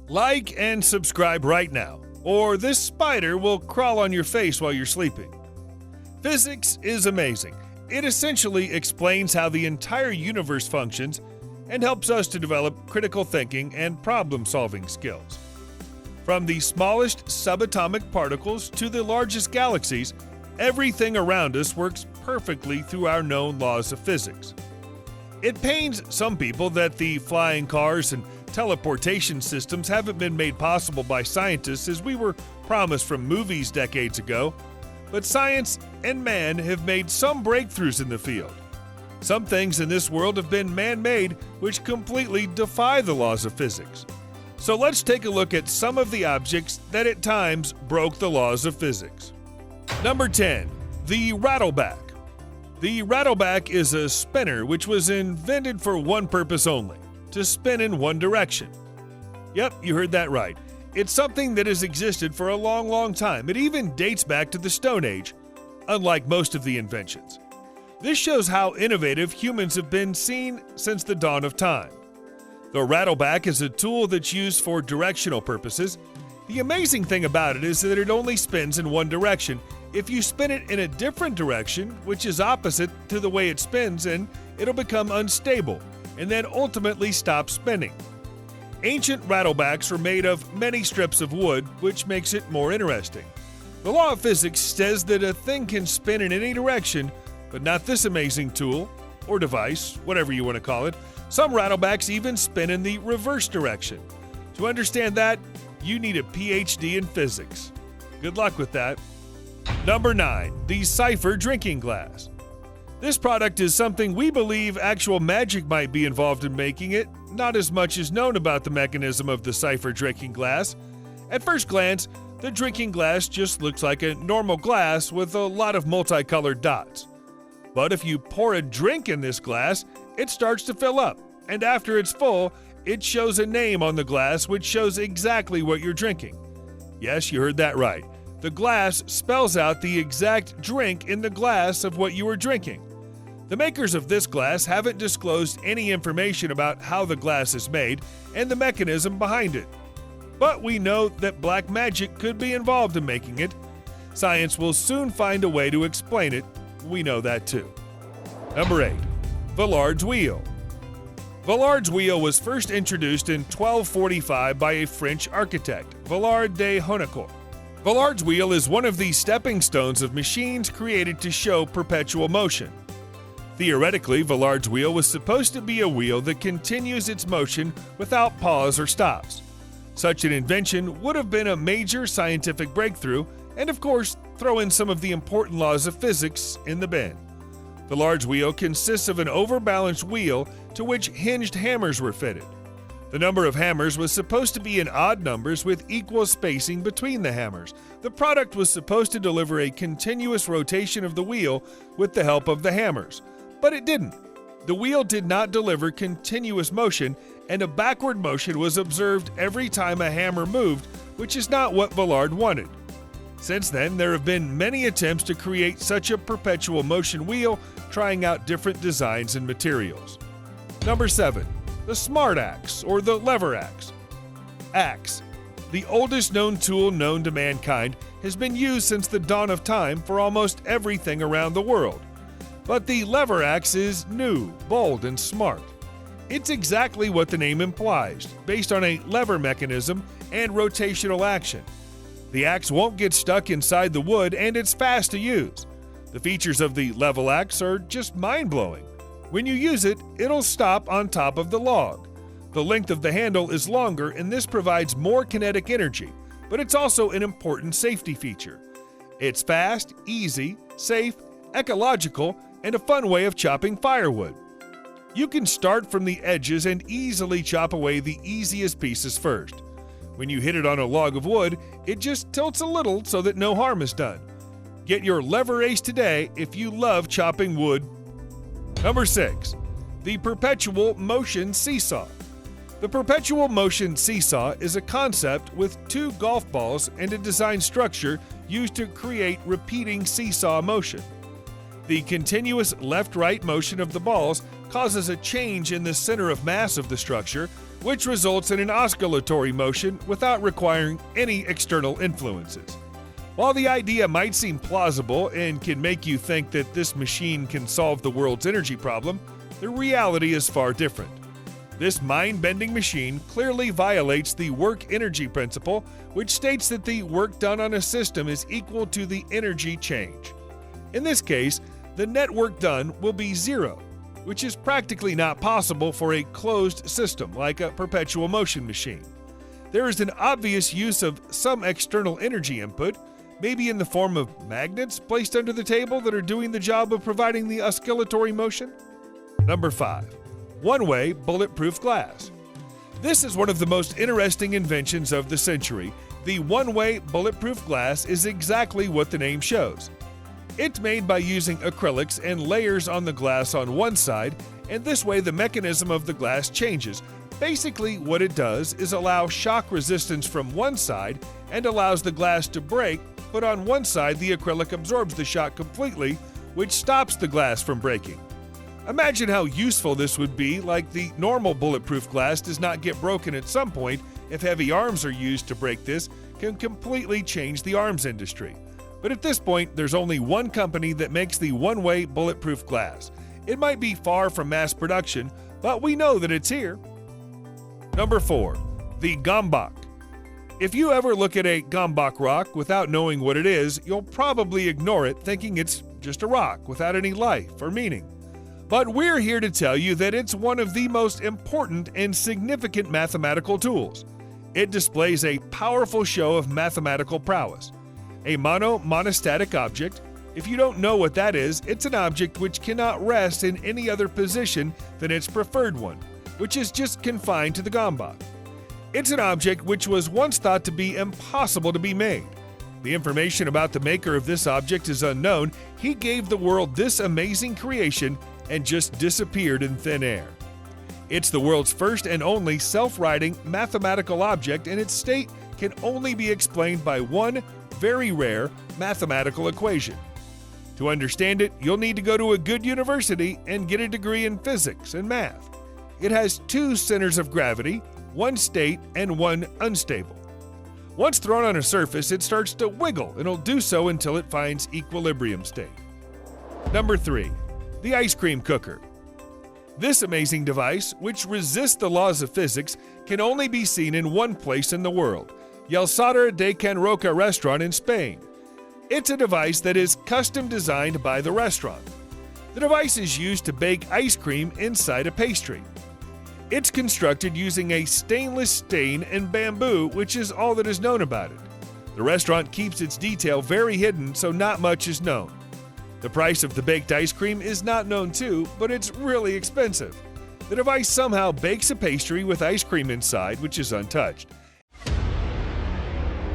Like and subscribe right now, or this spider will crawl on your face while you're sleeping. Physics is amazing. It essentially explains how the entire universe functions and helps us to develop critical thinking and problem-solving skills. From the smallest subatomic particles to the largest galaxies, everything around us works perfectly through our known laws of physics. It pains some people that the flying cars and teleportation systems haven't been made possible by scientists as we were promised from movies decades ago, but science and man have made some breakthroughs in the field. Some things in this world have been man-made which completely defy the laws of physics. So let's take a look at some of the objects that at times broke the laws of physics. Number 10. The Rattleback. The Rattleback is a spinner which was invented for one purpose only: to spin in one direction. Yep, you heard that right. It's something that has existed for a long time. It even dates back to the Stone Age, unlike most of the inventions. This shows how innovative humans have been seen since the dawn of time. The Rattleback is a tool that's used for directional purposes. The amazing thing about it is that it only spins in one direction. If you spin it in a different direction, which is opposite to the way it spins, and it'll become unstable and then ultimately stop spinning. Ancient Rattlebacks were made of many strips of wood, which makes it more interesting. The law of physics says that a thing can spin in any direction, but not this amazing tool, or device, whatever you want to call it. Some Rattlebacks even spin in the reverse direction. To understand that, you need a PhD in physics. Good luck with that. Number 9. The Cipher Drinking Glass. This product is something we believe actual magic might be involved in making it. Not as much is known about the mechanism of the Cipher drinking glass. At first glance, the drinking glass just looks like a normal glass with a lot of multicolored dots. But if you pour a drink in this glass, it starts to fill up, and after it's full, it shows a name on the glass which shows exactly what you're drinking. Yes, you heard that right. The glass spells out the exact drink in the glass of what you were drinking. The makers of this glass haven't disclosed any information about how the glass is made and the mechanism behind it. But we know that black magic could be involved in making it. Science will soon find a way to explain it. We know that too. Number 8. Villard's Wheel. Villard's wheel was first introduced in 1245 by a French architect, Villard de Honnecourt. Villard's wheel is one of the stepping stones of machines created to show perpetual motion. Theoretically, Villard's wheel was supposed to be a wheel that continues its motion without pause or stops. Such an invention would have been a major scientific breakthrough, and of course, throw in some of the important laws of physics in the bin. Villard's wheel consists of an overbalanced wheel to which hinged hammers were fitted. The number of hammers was supposed to be in odd numbers with equal spacing between the hammers. The product was supposed to deliver a continuous rotation of the wheel with the help of the hammers, but it didn't. The wheel did not deliver continuous motion, and a backward motion was observed every time a hammer moved, which is not what Villard wanted. Since then, there have been many attempts to create such a perpetual motion wheel, trying out different designs and materials. Number 7. The Smart Axe, or the lever axe. Axe, the oldest known tool known to mankind, has been used since the dawn of time for almost everything around the world. But the lever axe is new, bold, and smart. It's exactly what the name implies, based on a lever mechanism and rotational action. The axe won't get stuck inside the wood, and it's fast to use. The features of the level axe are just mind-blowing. When you use it, it'll stop on top of the log. The length of the handle is longer, and this provides more kinetic energy, but it's also an important safety feature. It's fast, easy, safe, ecological, and a fun way of chopping firewood. You can start from the edges and easily chop away the easiest pieces first. When you hit it on a log of wood, it just tilts a little so that no harm is done. Get your lever ace today if you love chopping wood. Number 6. The Perpetual Motion Seesaw. The Perpetual Motion Seesaw is a concept with 2 golf balls and a design structure used to create repeating seesaw motion. The continuous left-right motion of the balls causes a change in the center of mass of the structure, which results in an oscillatory motion without requiring any external influences. While the idea might seem plausible and can make you think that this machine can solve the world's energy problem, the reality is far different. This mind-bending machine clearly violates the work energy principle, which states that the work done on a system is equal to the energy change. In this case, the net work done will be zero, which is practically not possible for a closed system like a perpetual motion machine. There is an obvious use of some external energy input, maybe in the form of magnets placed under the table that are doing the job of providing the oscillatory motion. Number 5. One-way bulletproof glass. This is one of the most interesting inventions of the century. The one-way bulletproof glass is exactly what the name shows. It's made by using acrylics and layers on the glass on one side, and this way the mechanism of the glass changes. Basically, what it does is allow shock resistance from one side and allows the glass to break, but on one side the acrylic absorbs the shock completely, which stops the glass from breaking. Imagine how useful this would be, like the normal bulletproof glass does not get broken at some point if heavy arms are used to break this, can completely change the arms industry. But at this point, there's only one company that makes the one-way bulletproof glass. It might be far from mass production, but we know that it's here. Number 4. The gumbock. If you ever look at a gumbock rock without knowing what it is, you'll probably ignore it thinking it's just a rock without any life or meaning. But we're here to tell you that it's one of the most important and significant mathematical tools. It displays a powerful show of mathematical prowess. A monostatic object, if you don't know what that is, it's an object which cannot rest in any other position than its preferred one, which is just confined to the gumbock. It's an object which was once thought to be impossible to be made. The information about the maker of this object is unknown. He gave the world this amazing creation and just disappeared in thin air. It's the world's first and only self-writing mathematical object, and its state can only be explained by one very rare mathematical equation. To understand it, you'll need to go to a good university and get a degree in physics and math. It has two centers of gravity, one state and one unstable. Once thrown on a surface, it starts to wiggle, and it'll do so until it finds equilibrium state. Number 3. The ice cream cooker. This amazing device, which resists the laws of physics, can only be seen in one place in the world, Yeltsada de Can Roca restaurant in Spain. It's a device that is custom designed by the restaurant. The device is used to bake ice cream inside a pastry. It's constructed using a stainless stain and bamboo, which is all that is known about it. The restaurant keeps its detail very hidden, so not much is known. The price of the baked ice cream is not known too, but it's really expensive. The device somehow bakes a pastry with ice cream inside, which is untouched.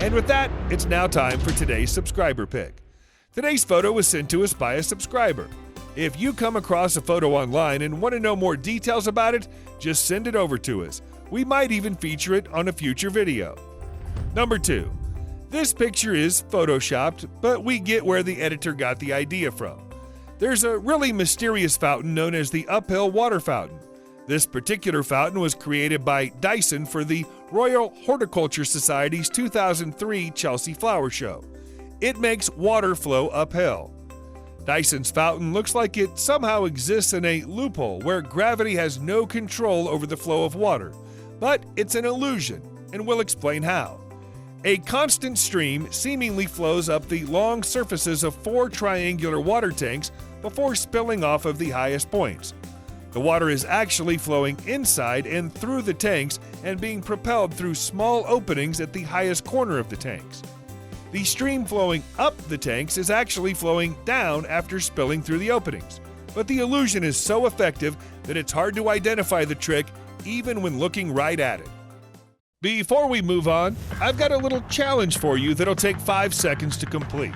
And with that, it's now time for today's subscriber pick. Today's photo was sent to us by a subscriber. If you come across a photo online and want to know more details about it, just send it over to us. We might even feature it on a future video. Number 2. This picture is photoshopped, but we get where the editor got the idea from. There's a really mysterious fountain known as the uphill water fountain. This particular fountain was created by Dyson for the Royal Horticulture Society's 2003 Chelsea Flower Show. It makes water flow uphill. Dyson's fountain looks like it somehow exists in a loophole where gravity has no control over the flow of water, but it's an illusion, and we'll explain how. A constant stream seemingly flows up the long surfaces of 4 triangular water tanks before spilling off of the highest points. The water is actually flowing inside and through the tanks and being propelled through small openings at the highest corner of the tanks. The stream flowing up the tanks is actually flowing down after spilling through the openings, but the illusion is so effective that it's hard to identify the trick even when looking right at it. Before we move on, I've got a little challenge for you that'll take 5 seconds to complete.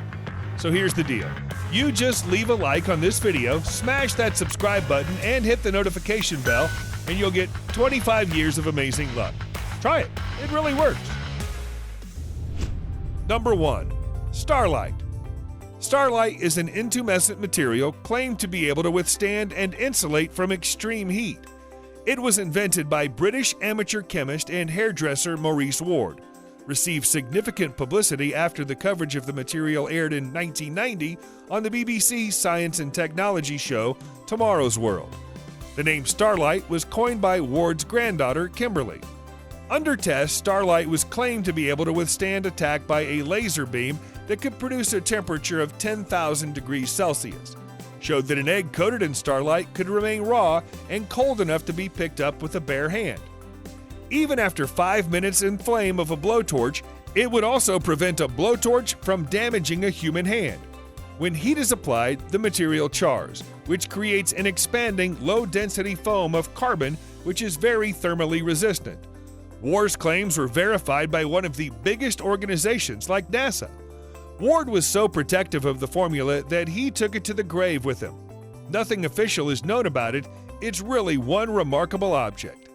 So here's the deal. You just leave a like on this video, smash that subscribe button, and hit the notification bell, and you'll get 25 years of amazing luck. Try it. It really works. Number 1. Starlight. Starlight is an intumescent material claimed to be able to withstand and insulate from extreme heat. It was invented by British amateur chemist and hairdresser Maurice Ward. Received significant publicity after the coverage of the material aired in 1990 on the BBC Science and Technology show Tomorrow's World. The name Starlight was coined by Ward's granddaughter, Kimberly. Under test, Starlight was claimed to be able to withstand attack by a laser beam that could produce a temperature of 10,000 degrees Celsius. Showed that an egg coated in Starlight could remain raw and cold enough to be picked up with a bare hand. Even after 5 minutes in flame of a blowtorch, it would also prevent a blowtorch from damaging a human hand. When heat is applied, the material chars, which creates an expanding, low-density foam of carbon which is very thermally resistant. Ward's claims were verified by one of the biggest organizations like NASA. Ward was so protective of the formula that he took it to the grave with him. Nothing official is known about it. It's really one remarkable object.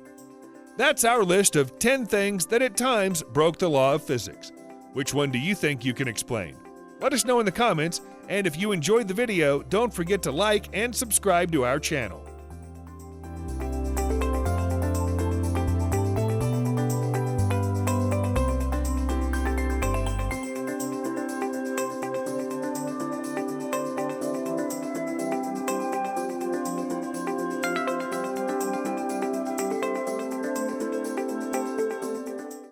That's our list of 10 things that at times broke the law of physics. Which one do you think you can explain? Let us know in the comments, and if you enjoyed the video, don't forget to like and subscribe to our channel.